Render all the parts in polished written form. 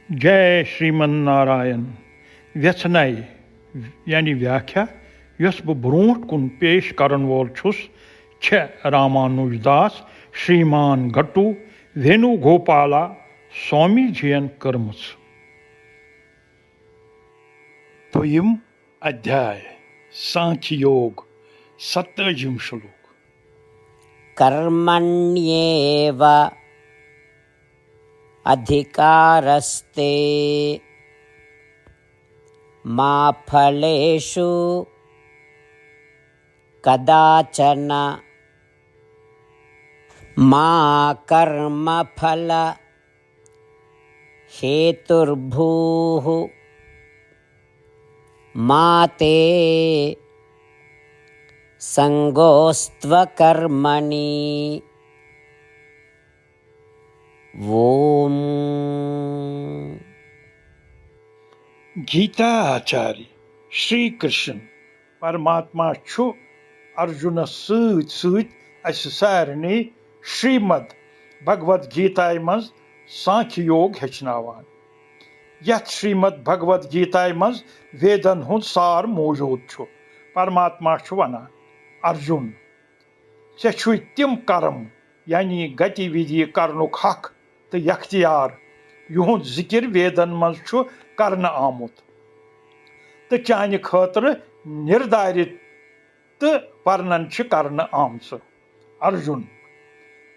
जय श्रीमन नारायण व्यथनाई यानी व्याख्या यस बह ब्रोट कुन पेश करन वोल छुस छ रामानुजदास श्रीमान घट्टू वेणुगोपाला स्वामी जीयन कर्मच। दोयिम अध्याय सांख्य योग 27 श्लोक। कर्मण्येव अधिकारस्ते मा फलेषु कदाचन मा कर्मफल हेतुर्भूः मा ते संगोस्त्वकर्मणि। ओम। गीता आचार्य श्री कृष्ण परमात्मा छु अर्जुन सारने श्रीमद भगवद गीता मज सांख्य योग हेचनावान। यथ श्रीमद भगवद गीता मज वेदन हुंद सार मौजूद छु। परमात्मा छु वनान अर्जुन से छु तिम कर्म यानी गतिविधि करनुक हक तो यख्तियार युहुंद जिक्र वेदन मज छु करन आमुत तो चानि खतर निर्धारित तो वर्णन छ करन आमच। अर्जुन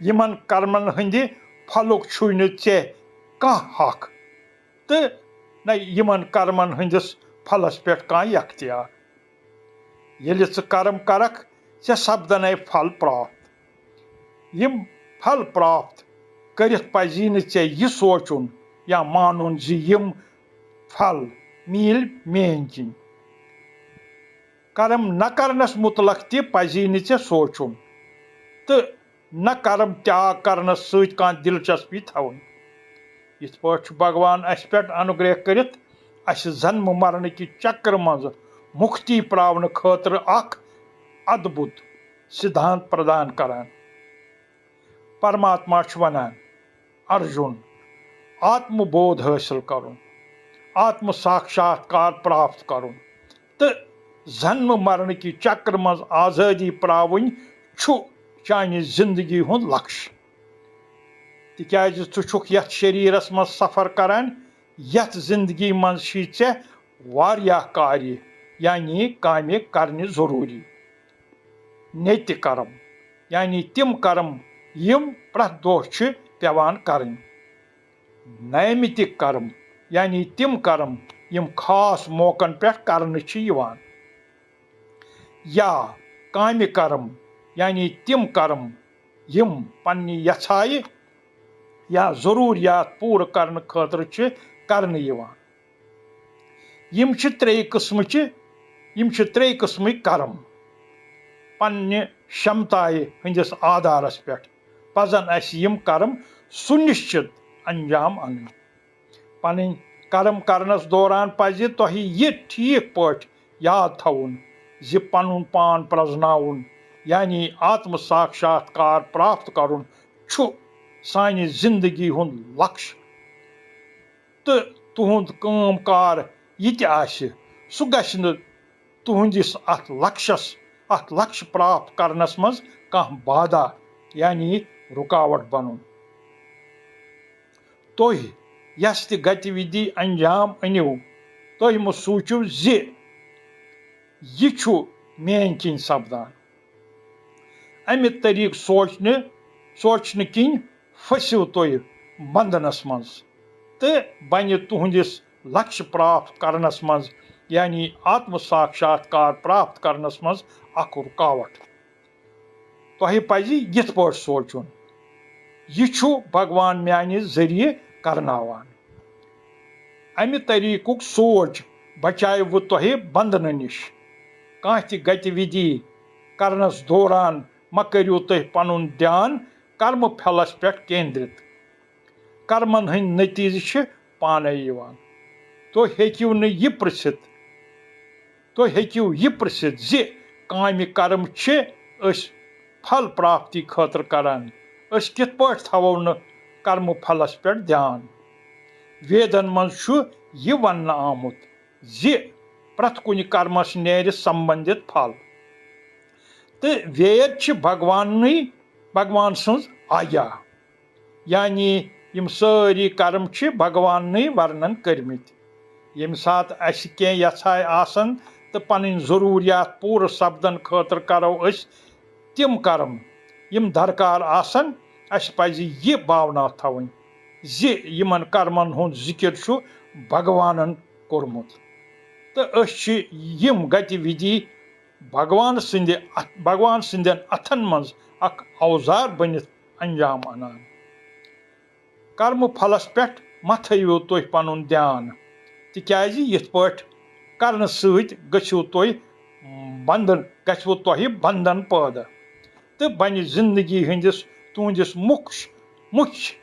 यमन कर्मन हंदि फलुक छुन चे कह हक तो न यमन कर्मन हंदिस फलस पे कह यख्तियार। यदि च कर्म करक से सपदन फल प्राप्त। यम फल प्राप्त करित पजी न चे यह सोचुन या मानुन जी यम फल मिल मेन किन। कर्म न करनस मुतलक ति पजी न चे सोचुन तो न कर्म त्याग करनस सत कह दिलचस्पी थवन। इथ पा भगवान अस पे अनुग्रह करित अस जन्म मरण कि चक्र मज मुक्ति प्रावन खतर अख अद्भुत सिद्धांत प्रदान करान। परमात्मा वनान अर्जुन आत्मबोध हासिल करुन आत्म साक्षात्कार प्राप्त करुन तो जन्म मरण कि चक्र मज आजादी प्रावन छु चानि जिंदगी हुंद लक्ष्य। तिक्याज छु छुक यथ शरीरस मज सफर करान यथ जिंदगी मज छी चे वारियाह कार्य यानी कामे करने जरूरी। नेति कर्म यानी तिम कर्म यम प्रत दोह छ पेवान करन। नैमितिक कर्म यानी तिम कर्म यम खास मौकन पे करने छ यिवान। या काम्य कर्म यानी तिम कर्म यम पन्नी यछाय या जरूरियात पूर करने खतर छ करने यिवान। यम छ त्रे किस्म कर्म पन्ने क्षमताय हंदिस आधारस पे पजन अस यम कर्म सुनिश्चित अंजाम अन। पन कर्म करनस दौरान पज तोह यह ठीक पट याद थवन जि पनुन पान प्रजनाउन यानी आत्म साक्षात्कार प्राप्त करुन छु सानि जिंदगी हुंद लक्ष्य। तो तुहुंद काम कार यह आसि सु गछ न तुहुंदिस अथ लक्ष्य प्राप्त करनस मज कह बाधा यानी रुकावट बनुन। तुह यस ति गतिविधि अंजाम अनिव तुह मो सूचु जि यह छु मेन किन सपदान। अमि तरीक सोचने किन फसिव तुह बंधनस मज तो बन तुहुंदिस लक्ष्य प्राप्त करनस मज यानी आत्म साक्षात्कार प्राप्त करनस मज अख रुकावट। तोह पज यथ पट सोचुन यह छु भगवान म्यानि जरिए करनावान। अमि तरीकुक सोच बचाय वो तोह बंधन निश। कह ति गतिविधि करनस दौरान म करियो तुह पनुन ध्यान कर्म फलस पे केंद्रित। कर्मन हंद नतीज छ पाने यिवान। तो हेकिव न यह प्रसिद्ध जि काम्य कर्म छ अस फल प्राप्ति खतर करान। अस कित पट थवो न कर्म फलस पे ध्यान। वेदन मज यह वन आमुत जि प्रत कुन कर्मस नेर संबंधित फल तो वेद भगवान सज आज्ञा यानी यम सारी कर्म भगवान वर्णन कर्मित यम सात अस कह यछाय आसन तो पन जरूरियात पूर सपदन खतर करो तिम कर्म यम दरकार आसन अस पज यह भावना थवन जि यमन कर्मन हुंद जिक्र भगवान कोरमुत तो यम गतिविधि भगवान सिंदन अथन मज अख औजार बनित अंजाम अनान कर्म फलस पे मा थो तुह पन ध्यान तिकाज यथ पट करने सत गो तुह बंधन पैदा तो बन जिंदगी हंदिस तुंदिस मुख्य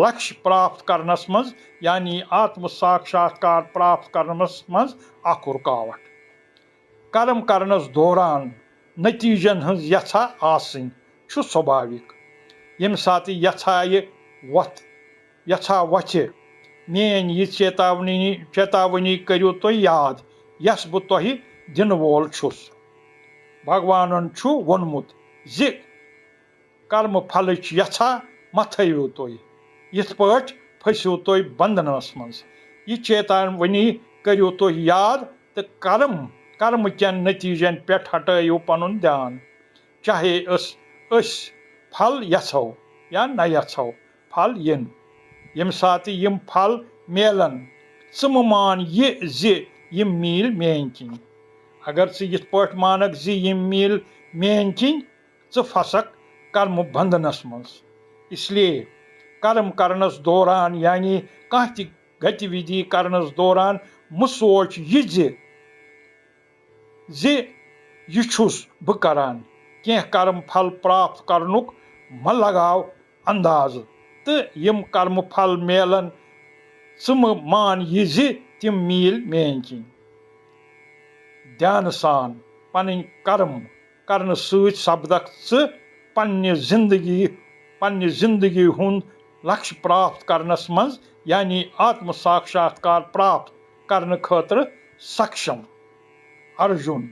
लक्ष्य प्राप्त करनस मज यानी आत्म साक्षात्कार प्राप्त करनस मज अख रुकावट कर्म करनस दौरान नतीजन हज यथा आसन स्वाभाविक यम सात यथा वथ मेन यह चेतावनी करो तुम याद यस बह तुह दिन वोल छुस भगवान वोनमुत जि कर्म फल यथा मा थो तुम यथ पट फसो तुम बंधनस मज यह चेतावनी करो तुम याद तो कर्म कन नतीजन पे हटो पन ध्यान चाहे फल यछो या न यछो फल यम सात यम फल मेलन मान यह यम मील मेन किन अगर यथ पट मानक यम मील मेन किन फसक कर्म बंधनस मज इसलिए कर्म करनस दौरान यानी कह गतिविधि करनस दौरान मु सोच यह बह करान कह कर्म फल प्राप्त करनुक म लगाव अंदाज तो यम कर्म फल मेलन मान यह तिम मील मेन किन ध्यान सान पन कर्म करने सपदक पन्ने जिंदगी हुंद लक्ष्य प्राप्त करनस मज यानी आत्म साक्षात्कार प्राप्त करने खतर सक्षम अर्जुन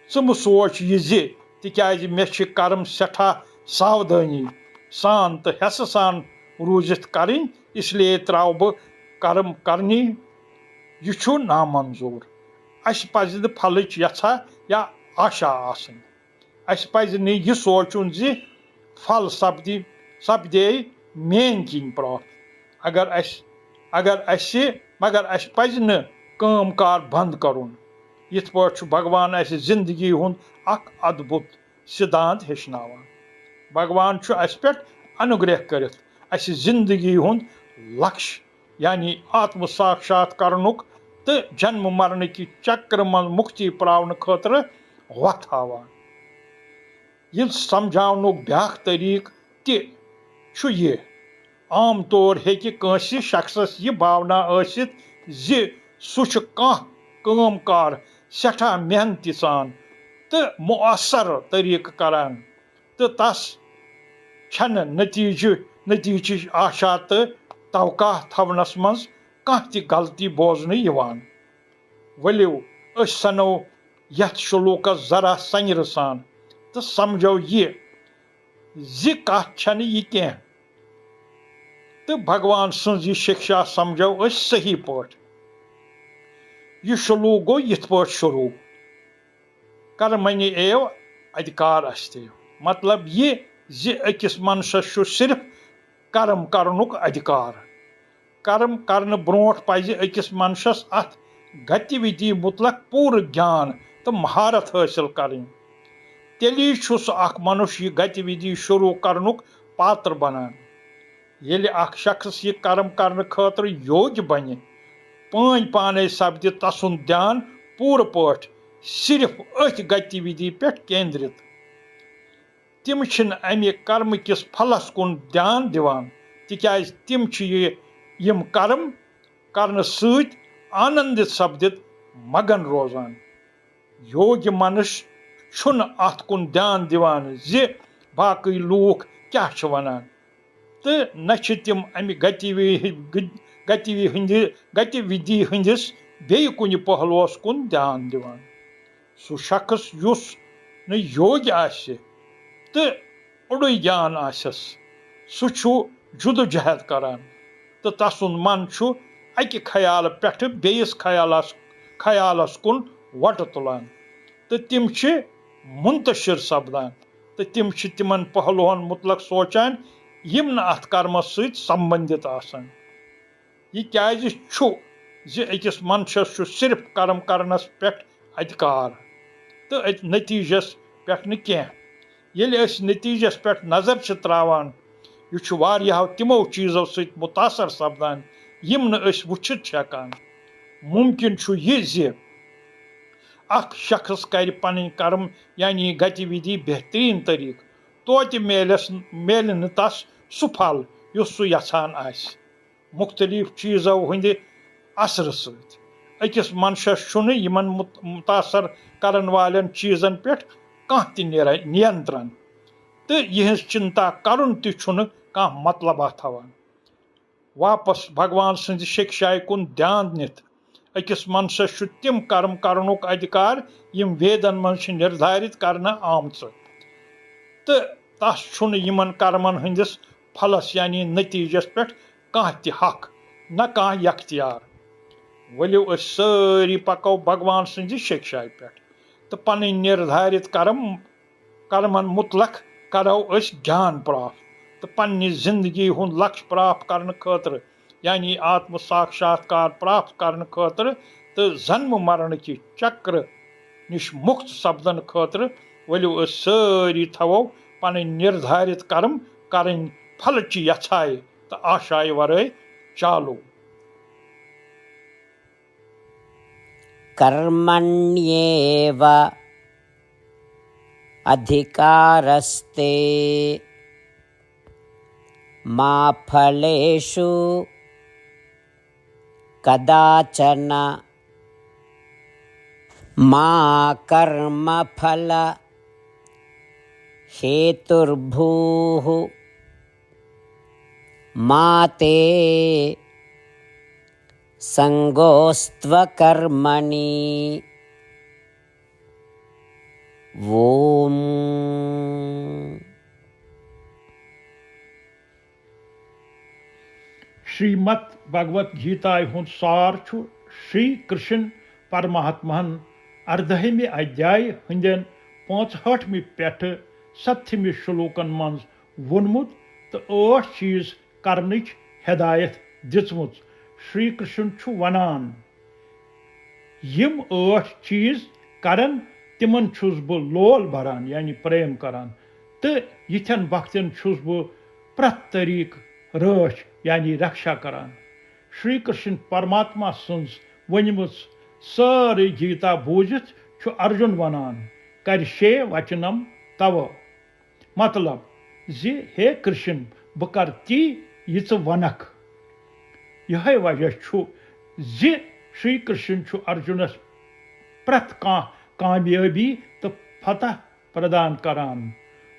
मु सोच यह तिकाज मे कर्म सठा सावधानी सान तो हस सान रूजित करें इसलिए त्राव बह कर्म करनी यह नामंजूर अस पज फल यछा या आशा आसन अस पज यह सोचुन जि फल सपदे मेन किन प्राप्त मगर अस पज न काम कार बंद करुन यथ पट भगवान अस जिंदगी हुंद अख अद्भुत सिद्धांत हेचनावान भगवान अस पे अनुग्रह करित अस जिंदगी हुंद लक्ष्य यानी आत्म साक्षात्कारनुक तो जन्म मरण की चक्र मन मुक्ति पावन खतर वथ हावान यह समझावनुक ब्याख तरीक ये आम तौर हेकि कांसी शख्सस यह भावना आसित जि सह काम कार सठा मेहनती सान तो मुअसर तरीक करान तो तस छन नतीज आशा तो तवका थवनस मज कह गलती बोजन यवान वलियो सनो यथ शुलूकस जरा संयर सान तो समझो यह जि कथ छन यह कह तो भगवान सज यह शिक्षा समझो सही पट यह शुलूक गो यथ पट शुरू कर्मणि एव अधिकार अस्ति मतलब यह जि अकिस मनसस सिर्फ कर्म करनुक अधिकार कर्म करने ब्रोट पज अकिस मनसस अथ गतिविधि मुतलक पूर ज्ञान तो महारत हासिल करें तेली अख मनुष्य गतिविधि शुरू करनुक पात्र बनान येले अख शख्स यह कर्म करने खतर योग्य बने पाने सपद तसुन ध्यान पूर पट सिर्फ अथ गतिविधि पे केंद्रित तिम अमे कर्म किस फलस कुन ध्यान दिवान तिकाज तिम यम कर्म करने सत आनंदित सपदित मगन रोजान योग्य मनुष्य छुन अत कुन ध्यान दिवान जि बाकी लूख क्या वनान तो न तम अमि गतिविधि हंदिस बे कुन पहलुस कुन ध्यान दिवान सु शख्स युस न योग्य आसि तो उड़े ज्ञान आसस सु जुदोजहद करान तो तसुन मन अकि ख्याल पे बेस ख्यालस कुन वट तुलान तो तिम मुंतशिर सपदान तो तिम तिमन पहलुहन मुतलक सोचान यम न अथ कर्मस सहित संबंधित आसान यह क्या अकिस मनशस सिर्फ कर्म करनस पे अधिकार तो नतीजस पे न ये नतीजस पे नजर त्रावान यह तिमो चीजों सहित मुतासर सपदान यम न वुचित हेकान मुमकिन यह अख शख्स कर पन कर्म यानी गतिविधि बेहतरीन तरीक तो मेल न तस सु फल युस सु यछान आस मुख्तलिफ चीजों हंद असर सकिस मनशस यमन मुतासर करन वालन चीजन पे कह नियंत्रण तो यह चिंता करुन तह मतलब थवान वापस भगवान सन्द शिक्षाए कुन ध्यान नित अकिस मनशस तिम कर्म करनुक अधिकार यम वेदन मन निर्धारित करना आमच तो तस यमन कर्मन हंदिस फलस यानी नतीजस पे कह हक न कह यख्तियार वलियो सारी पको भगवान सन्द शिक्षाए पे तो पन निर्धारित कर्मन मुतलक करो ज्ञान प्राप्त तो पन्नी जिंदगी हुंद लक्ष्य प्राप्त करने खतर यानी आत्म साक्षात्कार प्राप्त करने खतर तो जन्म मरण की चक्र निश मुक्त सपदन खतर वलियो सारी थवो पन निर्धारित कर्म करें फल ची यछाए तो आशाए वरे चालू कर्मण्येव अधिकारस्ते मा फलेषु कदाचन मा कर्मफल हेतुर्भूः मा ते संगोस्त्वकर्मणि ओम। श्रीमद भगवत गीता हुंद सार श्री कृष्ण परमात्महन 18वें अध्याय हंदन 65 पे 7 श्लोकन मं वोनमुत तो 8 चीज करनच हिदायत दिचमुत श्री कृष्ण वनान यम 8 चीज करन तिमन छुस बह लोल भरान यानी प्रेम करान तो यिथन वक्तन छुस बह प्रत तरीक रच यानी रक्षा करान श्री कृष्ण परमात्मा सन्स वनमुत सारी गीता बूझित अर्जुन वनान करशे वचनम तव मतलब हे कृष्ण बह कर ती यह वनक यह वजह श्री कृष्ण अर्जुनस प्रत कामयाबी तो फतह प्रदान करान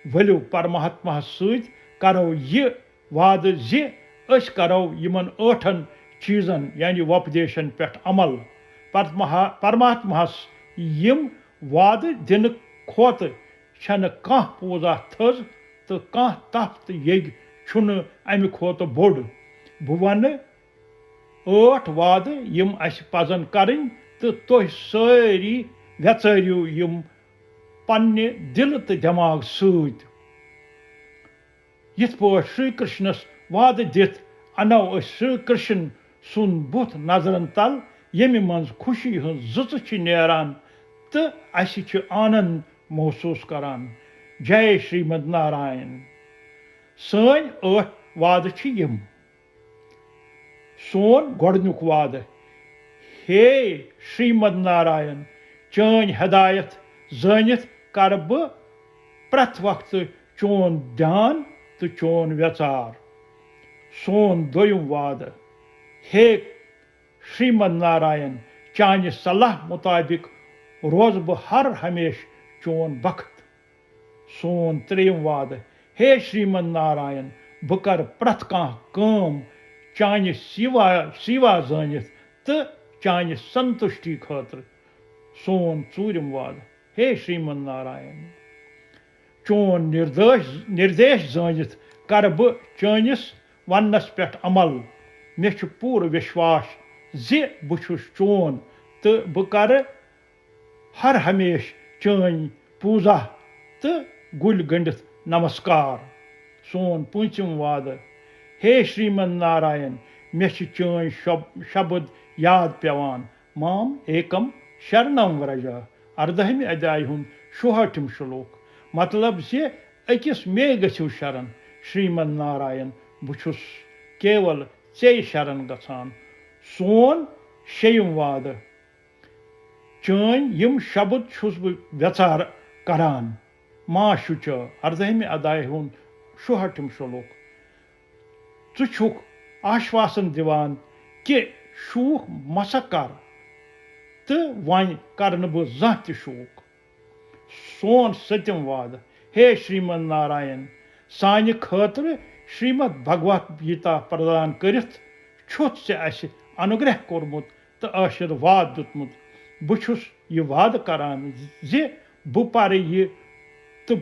वलियो परमात्मा सत करो यह वाद करो यमन 8 चीजन यानी वोपदेशन पे अमल परमात्मास यम वाद दिन खोत छन कह पूजा थज तो कह तप तो यग छुन अमि खोत बोड़ बह वन 8 वाद यम अस पजन करें तो तुह सारी वेचरियो यम पन्ने दिल तो दिमाग सत यिथ पा श्री कृष्णस वाद दित अनो श्री कृष्ण सुन बुत नजरन तल यमि मं खुशी हज नेरान तो अस आनंद महसूस करान जय श्रीमद नारायण सन 8 वाद यम सोन गोडनुक वाद हे श्रीमद नारायण चान हिदायत जानित कर बह प्रत वक्त चोन ध्यान तो चोन व्यचार सोन दोयम वाद हे श्रीमद नारायण चान सलाह मुताबिक रोज बह हर हमेश चोन बख्त सोन त्रेम वाद हे श्रीमद नारायण बह कर प्रथ कांह काम चान्य सीवा जानित तो चान्य संतुष्टि खातर सोन चूरिम वाद हे श्रीमन नारायण चोन निर्देश जानित कर बह चानिस वनस पे अमल मे पूर विश्वास जि बह छुस चोन तो बह कर हर हमेश चान पूजा तो गुल गंडित नमस्कार सोन पूंचम वाद हे श्रीमन नारायण मे चान शब्द याद पेवान माम एकम शरणम व्रजा 18 अध्याय हुंद 66 श्लोक मतलब से अकिस मे गो शरण श्रीमन नारायण बुछुस केवल चे शरण गसान सोन 6 वाद चान यम शब्द छुस बह व्यचार करान माँ शुच 18 अध्याय हुंद 66 श्लोक छु छुक आश्वासन दिवान कि शूख मसा कर तो वन कर बह जह त शूख सोन 7 वाद हे श्रीमन नारायण सानि खातिर श्रीमद भगवत गीता प्रदान करित छुत से अस अनुग्रह कोरमुत तो आशीर्वाद दुतमुत बह छुस यह वाद करान जे बह पर यह तो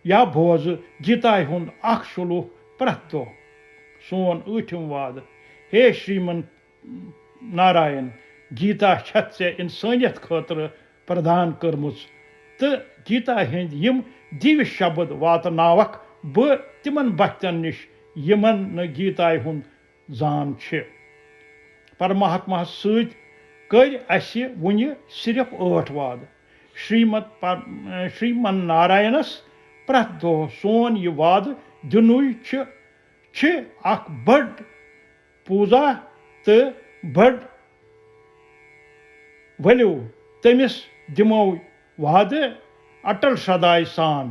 या बोज गीता हुंद अख श्लोक प्रथ दो सोन 8 वाद हे श्रीमन नारायण गीता छत से इंसानियत खातिर प्रदान करमुच तो गीता हंद यम दिव्य शब्द वातनावक बह तिमन बच्चन निश यमन न गीता हुंद जान छे परमात्मा सत कर अस वुनि सिर्फ 8 वाद श्रीमन नारायणस प्रथ दो सोन यह वाद दिनुय अख बड़ पूजा तो बड़ वलियो तमिस दिमो वाद अटल सदाय सान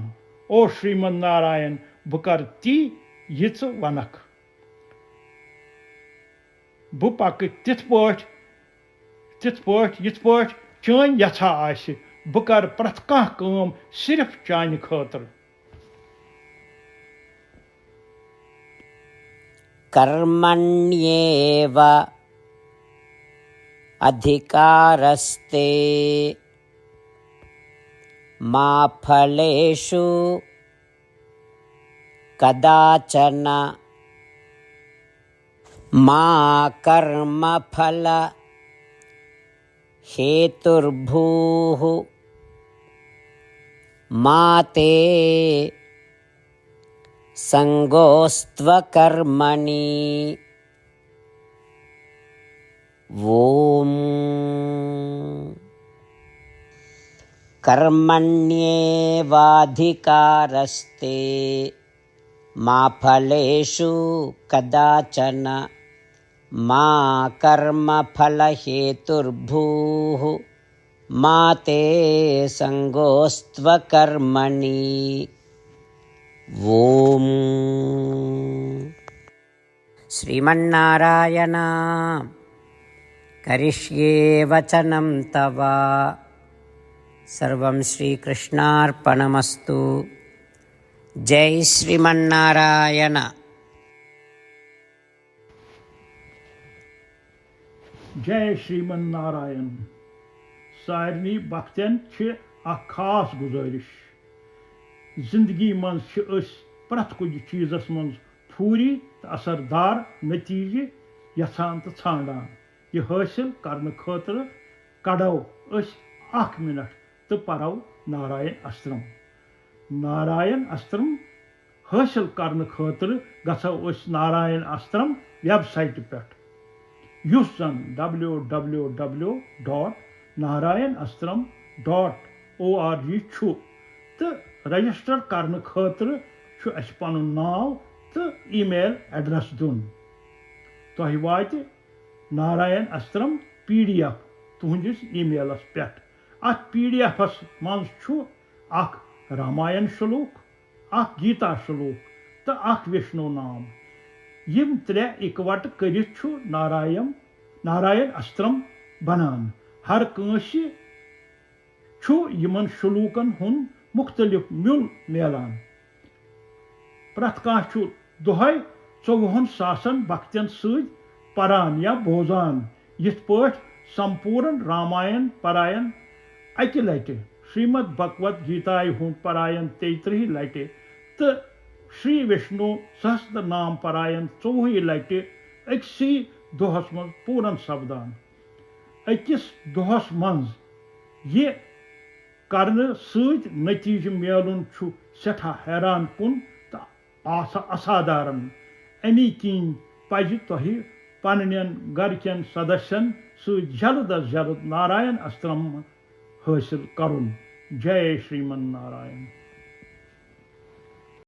ओ श्रीमन नारायण बह कर ती यिच वनक बह पक तिथ पाठ चान यथा आसि बह कर प्रथ कांह काम सिर्फ चान खातिर कर्मण्येव अधिकारस्ते मा फलेषु कदाचन मा कर्मफल हेतुर्भूः मा ते संगोस्त्वकर्मणि ओम कर्मण्येवाधिकारस्ते मा फलेषु कदाचन मा कर्मफलहेतुर्भूः मा ते संगोस्त्वकर्मणि ओम श्रीमन्नारायण करिष्ये वचनं तव सर्वं श्रीकृष्णार्पणमस्तु। जय श्रीमन्नारायण। जय श्रीमन नारायण। सारनी बख्तन अख खास गुजारिश जिंदगी मन प्रथ कुछ चीजस मन फूरी तो असरदार नतीजे यछान तो छांडान यह हासिल करने खातिर कड़ो अख मिनट तो परो नारायण अस्त्रम। नारायण अस्त्रम हासिल करने खातिर गो नारायण अस्त्रम वेबसाइट पे युस जन www.narayanastram.org तो रजिस्टर करने खातिर अस पनुन नाव तो ईमेल एड्रेस दुन तह वात नारायण अस्त्रम PDF तुहंदिस ईमेलस पे। अथ PDFs मज अख रामायण श्लोक अख गीता श्लोक तो अख विष्णु नाम यम त्रे इकवट करित नारायण अस्त्रम बनान। हर कंसी यमन श्लोकन हुन मुख्तलिफ म्युल मेलान प्रथ काह दुहै 24,000 भक्तन सद परान या बोजान यिथ पठ संपूर्ण रामायण परायण अकि लटि श्रीमद् भगवत गीताय हुंद परायण 33 लटि तो श्री विष्णु सहस्त्र नाम परायण 24 लटि अक्सी दोहस मज पूरन सपदान अकिस दोहस मज ये करने सत नतीज मिलुन सठा हैरान कुन तो असाधारण अमी किन पज तह पन्न गरकन सदस्यन सत जल्द अज जल्द नारायण अस्त्रम हासिल करुन। जय श्रीमन नारायण।